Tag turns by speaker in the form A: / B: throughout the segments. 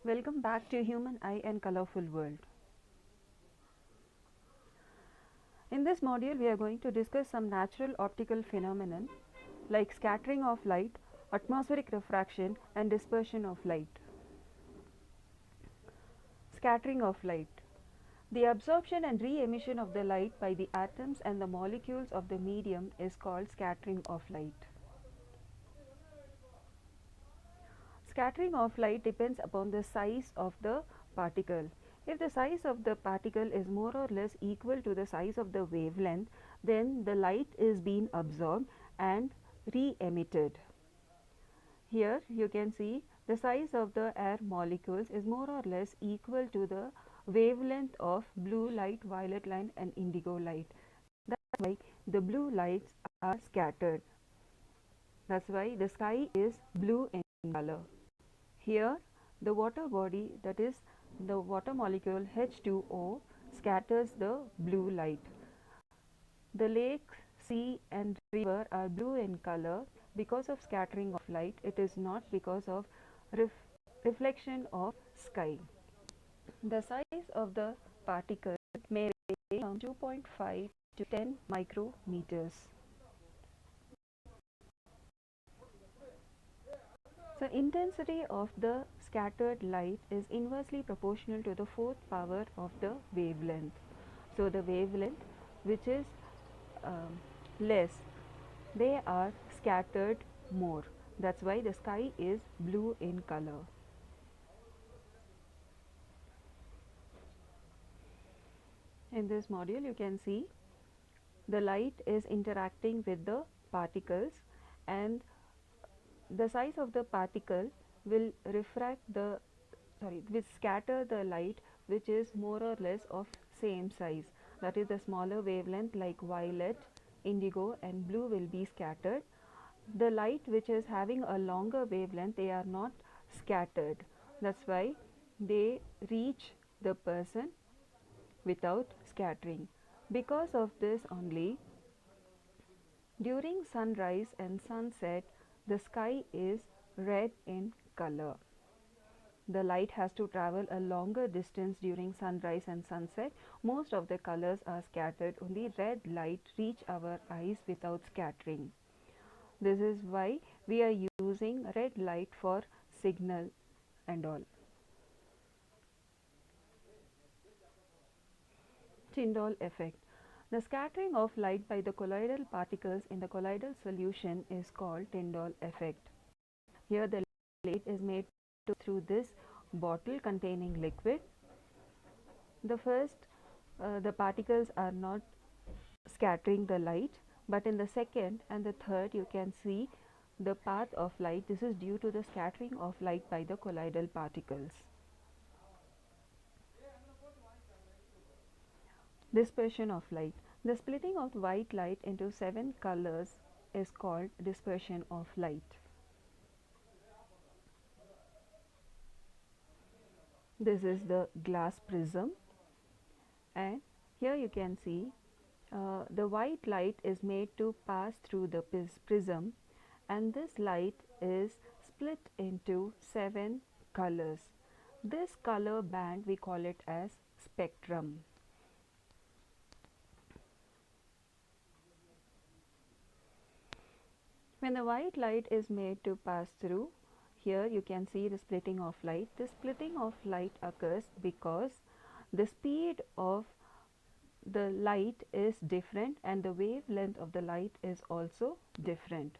A: Welcome back to Human Eye and Colorful World. In this module, we are going to discuss some natural optical phenomenon like scattering of light, atmospheric refraction, and dispersion of light. Scattering of light. The absorption and re-emission of the light by the atoms and the molecules of the medium is called scattering of light. Scattering of light depends upon the size of the particle. If the size of the particle is more or less equal to the size of the wavelength, then the light is being absorbed and re-emitted. Here you can see the size of the air molecules is more or less equal to the wavelength of blue light, violet light and indigo light. That's why the blue lights are scattered. That's why the sky is blue in color. Here the water body, that is the water molecule H2O, scatters the blue light. The lake, sea and river are blue in color because of scattering of light. It is not because of reflection of sky. The size of the particle may range from 2.5 to 10 micrometers. So, intensity of the scattered light is inversely proportional to the fourth power of the wavelength. So, the wavelength which is less, they are scattered more. That's why the sky is blue in color. In this module, you can see the light is interacting with the particles, and the size of the particle will will scatter the light which is more or less of same size. That is, the smaller wavelength like violet, indigo and blue will be scattered. The light which is having a longer wavelength, they are not scattered. That's why they reach the person without scattering. Because of this only, during sunrise and sunset, the sky is red in color. The light has to travel a longer distance during sunrise and sunset. Most of the colors are scattered. Only red light reach our eyes without scattering. This is why we are using red light for signal and all. Tyndall effect. The scattering of light by the colloidal particles in the colloidal solution is called Tyndall effect. Here the light is made through this bottle containing liquid. The first, the particles are not scattering the light, but in the second and the third you can see the path of light. This is due to the scattering of light by the colloidal particles. Dispersion of light. The splitting of white light into 7 colors is called dispersion of light. This is the glass prism, and here you can see the white light is made to pass through the prism, and this light is split into 7 colors. This color band we call it as spectrum. When the white light is made to pass through, here you can see the splitting of light. The splitting of light occurs because the speed of the light is different and the wavelength of the light is also different.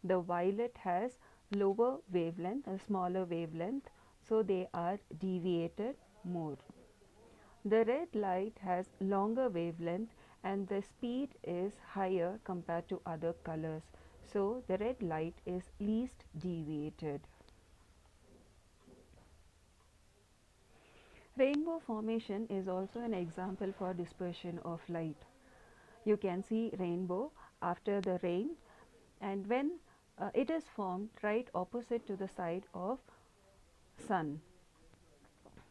A: The violet has lower wavelength, a smaller wavelength, so they are deviated more. The red light has longer wavelength and the speed is higher compared to other colors, so the red light is least deviated. Rainbow formation is also an example for dispersion of light. You can see rainbow after the rain, and when it is formed right opposite to the side of sun.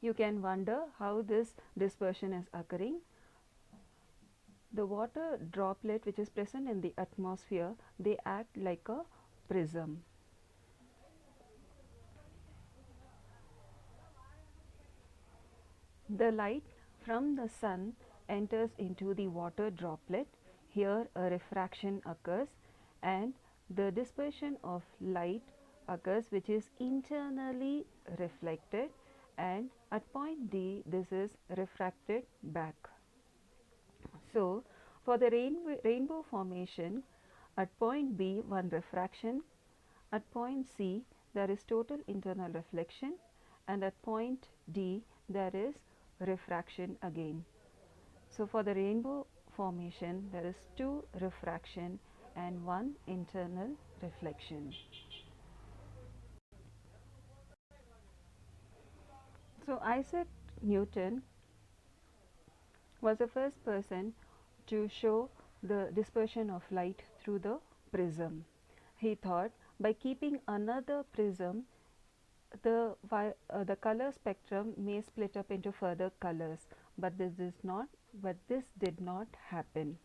A: You can wonder how this dispersion is occurring. The water droplet which is present in the atmosphere, they act like a prism. The light from the sun enters into the water droplet. Here a refraction occurs and the dispersion of light occurs, which is internally reflected, and at point D this is refracted back. So, for the rainbow formation, at point B one refraction, at point C there is total internal reflection, and at point D there is refraction again. So, for the rainbow formation there is 2 refraction and 1 internal reflection. So, Isaac Newton was the first person to show the dispersion of light through the prism. He thought by keeping another prism, the color spectrum may split up into further colors, but this did not happen.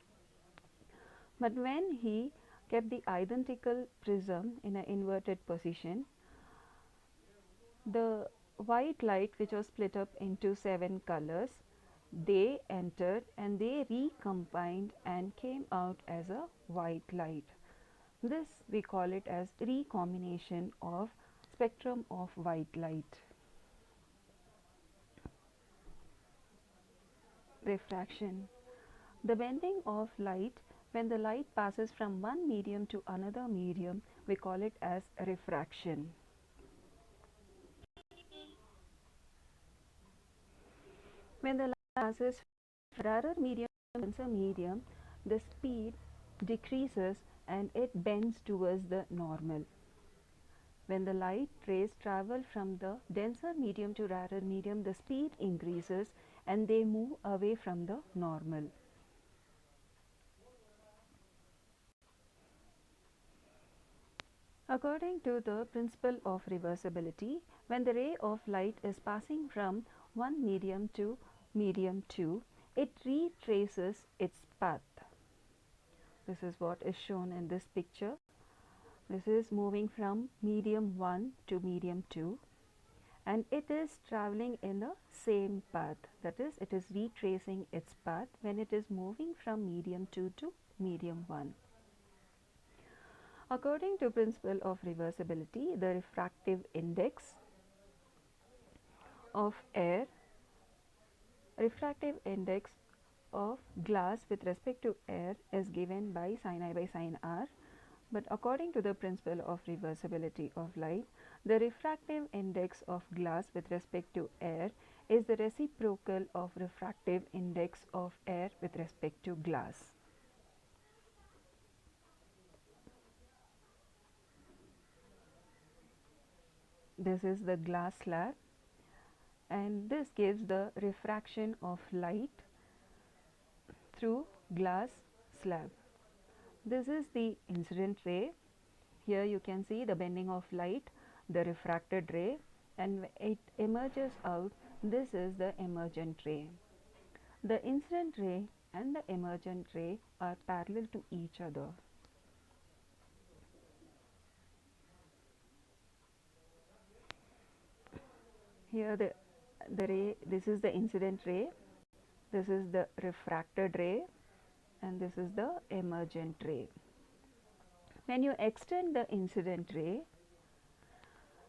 A: But when he kept the identical prism in an inverted position, the white light, which was split up into 7 colors, they entered and they recombined and came out as a white light. This we call it as recombination of spectrum of white light. Refraction. The bending of light when the light passes from one medium to another medium, we call it as refraction. When the light passes from rarer medium to denser medium, the speed decreases and it bends towards the normal. When the light rays travel from the denser medium to rarer medium, the speed increases and they move away from the normal. According to the principle of reversibility, when the ray of light is passing from one medium to medium 2, it retraces its path. This is what is shown in this picture. This is moving from medium 1 to medium 2, and it is traveling in the same path, that is, it is retracing its path when it is moving from medium 2 to medium 1. According to principle of reversibility, the refractive index of air, refractive index of glass with respect to air is given by sin I by sin R. But according to the principle of reversibility of light, the refractive index of glass with respect to air is the reciprocal of refractive index of air with respect to glass. This is the glass slab, and this gives the refraction of light through glass slab. This is the incident ray. Here you can see the bending of light, the refracted ray, and it emerges out. This is the emergent ray. The incident ray and the emergent ray are parallel to each other. Here the ray, this is the incident ray, this is the refracted ray, and this is the emergent ray. When you extend the incident ray,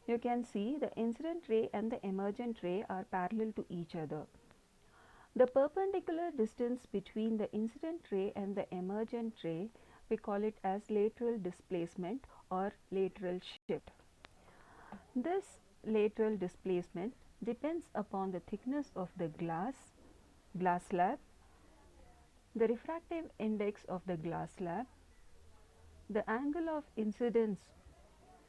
A: you can see the incident ray and the emergent ray are parallel to each other. The perpendicular distance between the incident ray and the emergent ray, we call it as lateral displacement or lateral shift. This lateral displacement depends upon the thickness of the glass slab, the refractive index of the glass slab, the angle of incidence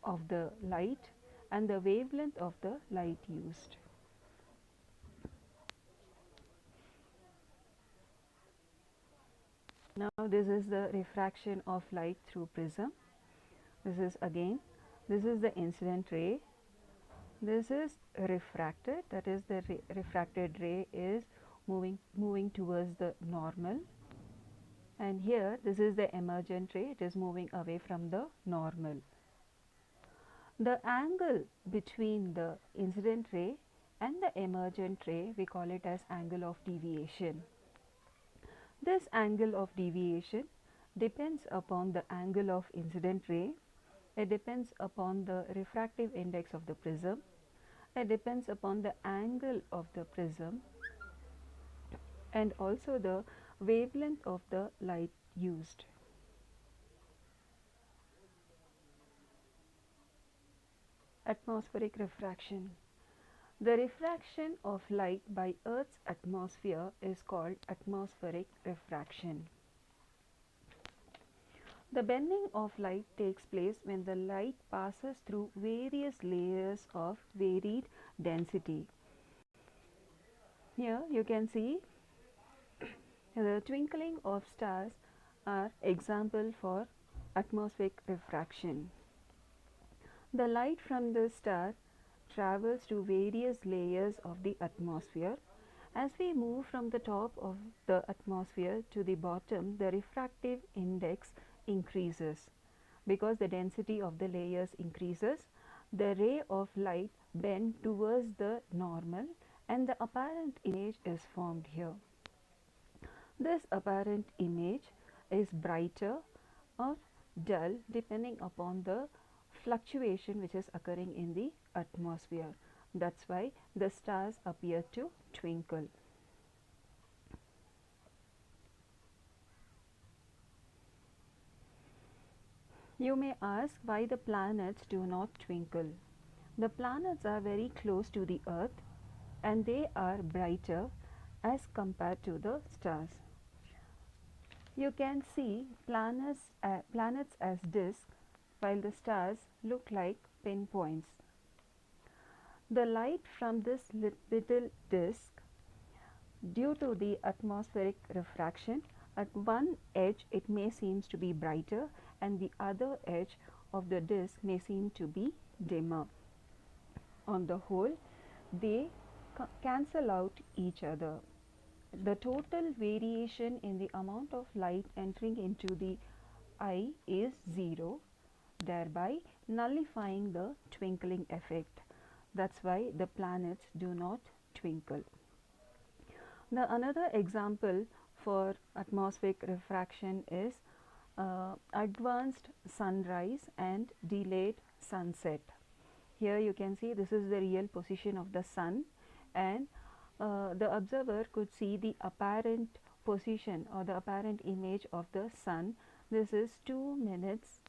A: of the light, and the wavelength of the light used. Now this is the refraction of light through prism. This is the incident ray. This is refracted, that is the refracted ray is moving towards the normal, and here this is the emergent ray, it is moving away from the normal. The angle between the incident ray and the emergent ray, we call it as angle of deviation. This angle of deviation depends upon the angle of incident ray, it depends upon the refractive index of the prism, it depends upon the angle of the prism, and also the wavelength of the light used. Atmospheric refraction. The refraction of light by Earth's atmosphere is called atmospheric refraction. The bending of light takes place when the light passes through various layers of varied density. Here you can see the twinkling of stars are example for atmospheric refraction. The light from the star travels to various layers of the atmosphere. As we move from the top of the atmosphere to the bottom, the refractive index increases. Because the density of the layers increases, the ray of light bends towards the normal and the apparent image is formed here. This apparent image is brighter or dull depending upon the fluctuation which is occurring in the atmosphere. That's why the stars appear to twinkle. You may ask why the planets do not twinkle. The planets are very close to the Earth and they are brighter as compared to the stars. You can see planets as disks while the stars look like pinpoints. The light from this little disk, due to the atmospheric refraction, at one edge it may seem to be brighter and the other edge of the disk may seem to be dimmer. On the whole, they cancel out each other. The total variation in the amount of light entering into the eye is 0, thereby nullifying the twinkling effect. That's why the planets do not twinkle. The another example for atmospheric refraction is advanced sunrise and delayed sunset. Here you can see this is the real position of the sun, and the observer could see the apparent position or the apparent image of the sun. This is 2 minutes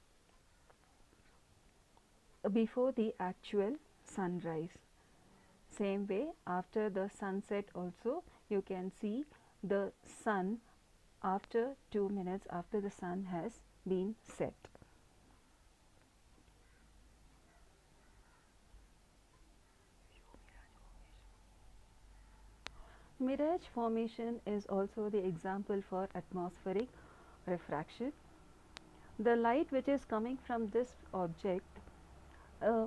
A: before the actual sunrise. Same way, after the sunset also you can see the sun after 2 minutes after the sun has been set. Mirage formation is also the example for atmospheric refraction. The light which is coming from this object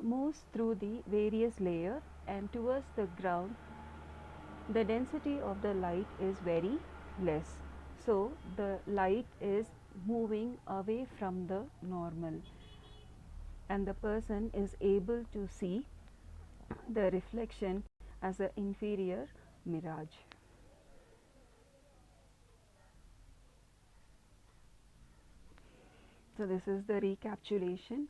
A: moves through the various layers, and towards the ground the density of the light is very less. So the light is moving away from the normal and the person is able to see the reflection as an inferior mirage. So this is the recapitulation.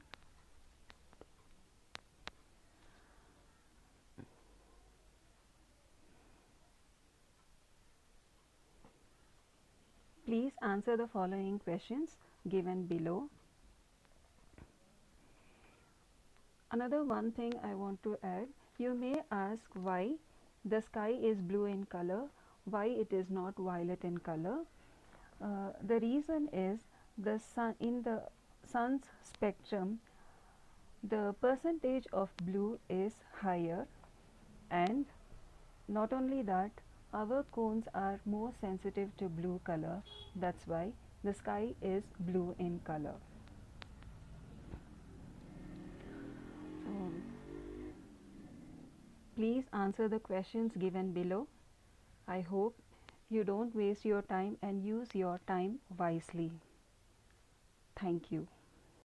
A: Please answer the following questions given below. Another one thing I want to add, you may ask why the sky is blue in color, why it is not violet in color. The reason is the sun, in the sun's spectrum, the percentage of blue is higher, and not only that, our cones are more sensitive to blue color. That's why the sky is blue in color. Please answer the questions given below. I hope you don't waste your time and use your time wisely. Thank you.